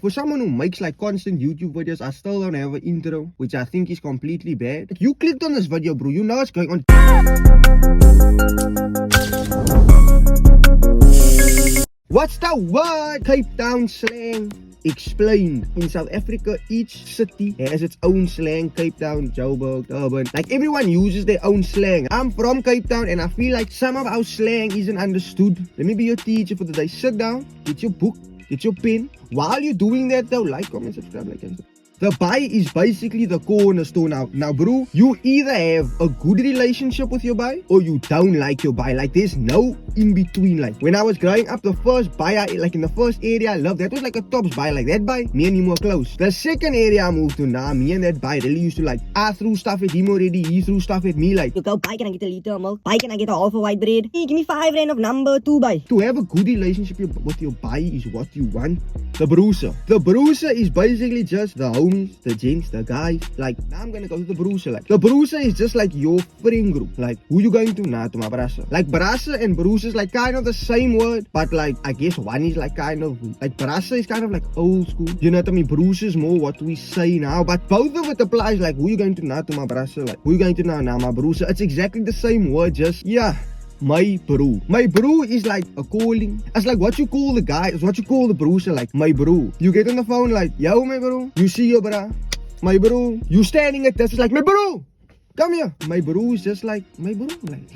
For someone who makes like constant YouTube videos, I still don't have an intro, which I think is completely bad. Like, you clicked on this video, bro. You know what's going on. What's the word? Cape Town slang explained. In South Africa, each city has its own slang. Cape Town, Joburg, Durban. Like, everyone uses their own slang. I'm from Cape Town and I feel like some of our slang isn't understood. Let me be your teacher for the day. Sit down, get your book, get your pen. While you're doing that though, like, comment, subscribe, like, and stuff. The buy is basically the cornerstone out. Now, bro, you either have a good relationship with your buy or you don't like your buy. Like, there's no in between. Like, when I was growing up, the first buy, like in the first area I loved, that was like a tops buy. Like, that buy, me and him were close. The second area I moved to, nah, me and that buy really used to like, I threw stuff at him already, he threw stuff at me. Like, you go, buy, can I get a liter of milk? Buy, can I get a half of white bread? Hey, give me 5 rand of number 2 buy. To have a good relationship with your buy is what you want. The bruiser. The bruiser is basically just the homies, the gents, the guys. Like, now I'm gonna go to the bruiser. Like, the bruiser is just like your friend group. Like, who you going to? Nah, to my brasa. Like, brasa and bruiser is like kind of the same word, but like, I guess one is like kind of, like brasa is kind of like old school. You know what I mean? Bruiser is more what we say now, but both of it applies. Like, who you going to? Nah, to my brasa. Like, who you going to? Nah, my bruiser. It's exactly the same word, just, yeah. My bro. My bro is like a calling. It's like what you call the guy. It's what you call the bruiser. Like, my bro. You get on the phone like, yo, my bro. You see your bro. My bro. You standing at this. It's like, my bro. Come here. My bro is just like, my bro. Like,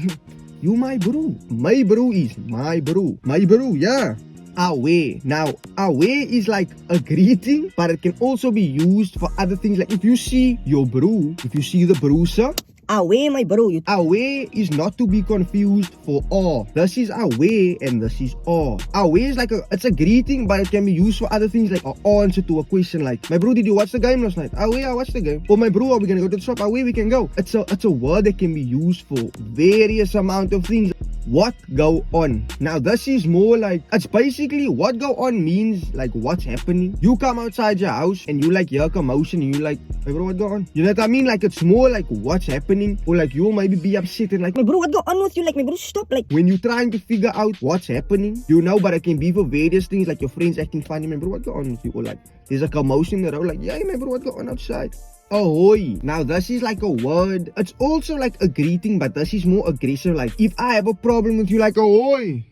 you my bro. My bro is my bro. My bro, yeah. Awe. Now, awe is like a greeting, but it can also be used for other things. Like, if you see your bro, if you see the bruiser, Away, my bro. Away is not to be confused for awe. This is away and this is awe. Away is like it's a greeting, but it can be used for other things, like an answer to a question. Like, my bro, did you watch the game last night? Away, I watched the game. Or my bro, are we gonna go to the shop? Away, we can go. It's a word that can be used for various amount of things. What go on? Now, this is more like, it's basically what go on means like what's happening. You come outside your house and you like hear commotion and you like, hey bro, what go on? You know what I mean? Like, it's more like what's happening, or like you maybe be upset and like, My bro, what go on with you? Like, my bro, stop. Like, when you're trying to figure out what's happening, you know, but it can be for various things, like your friends acting funny. My bro, what go on with you? Or like, there's a commotion in the road, like, yeah, my bro, what go on outside? Ahoy. Now, this is like a word. It's also like a greeting, but this is more aggressive. Like, if I have a problem with you, like, ahoy,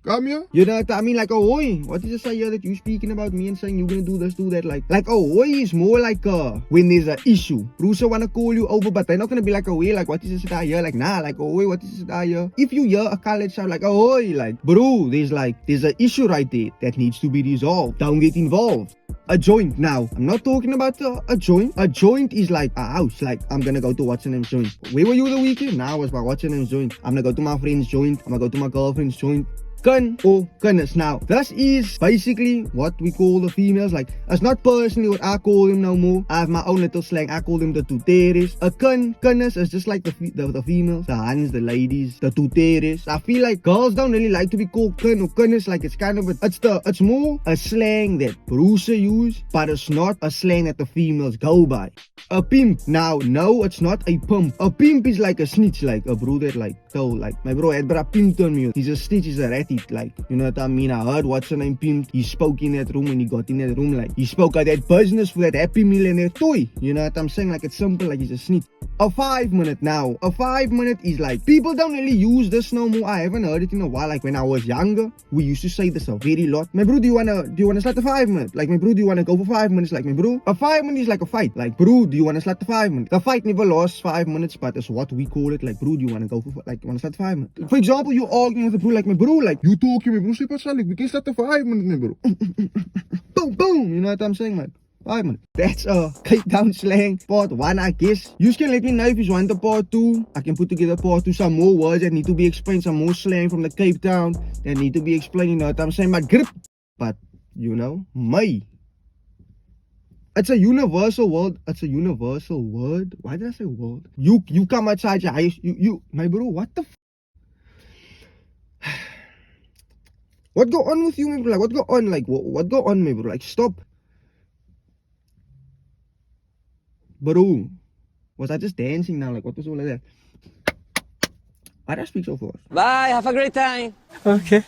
come here. You know what I mean? Like, ahoy. What is this I hear that you speaking about me and saying you're gonna do this, do that? Like ahoy is more like when there's an issue. Bruiser wanna call you over, but they're not gonna be like, ahoy, like, what is this that I hear? Like, nah, like, ahoy, what is this that I hear? If you hear a college sound like, ahoy, like, bro, there's an issue right there that needs to be resolved. Don't get involved. A joint. Now, I'm not talking about a joint. A joint is like a house. Like, I'm gonna go to what's her name's joint. Where were you the weekend? Now, I was by what's her name's joint. I'm gonna go to my friend's joint. I'm gonna go to my girlfriend's joint. Kun or kunnis. Now, this is basically what we call the females. Like, it's not personally what I call them no more. I have my own little slang. I call them the tuteres. A kunnis is just like the females, the huns, the ladies, the tuteres. I feel like girls don't really like to be called kun or kunnis. Like, it's kind of it's more a slang that bruiser use, but it's not a slang that the females go by. A pimp. Now, no, it's not a pimp. A pimp is like a snitch, like a bro that like, so like, my bro had bra pimped on me. He's a snitch, he's a rat. Like, you know what I mean? I heard what's her name Pimp. He spoke in that room when he got in that room. Like, he spoke at that business for that Happy Millionaire toy. You know what I'm saying? Like, it's simple, like he's a snitch. A 5 minute now. A 5 minute is like, people don't really use this no more. I haven't heard it in a while. Like, when I was younger, we used to say this a very lot. My bro, do you wanna start a 5 minute? Like, my bro, do you wanna go for 5 minutes? Like, my bro, a 5 minute is like a fight. Like, bro, do you wanna start the 5 minutes? The fight never lasts 5 minutes, but it's what we call it. Like, bro, do you wanna go for, like, wanna start 5 minutes? For example, you arguing with a bro, like, my bro, like, you talking, my bro, sleep outside, like, we can start the 5 minutes, my bro. Boom, boom, you know what I'm saying, like, 5 minutes. That's Cape Town slang part 1, I guess. You can let me know if you want the part 2. I can put together part 2, some more words that need to be explained, some more slang from the Cape Town that need to be explained, you know what I'm saying, but grip. But, you know, my. It's a universal word. It's a universal word. Why did I say word? You come outside your house, my bro, what the what go on with you, my bro? Like, what go on? Like, what go on, my bro? Like, stop. Bro, was I just dancing now? Like, what was all of that? Why did I speak so fast? Bye, have a great time. Okay.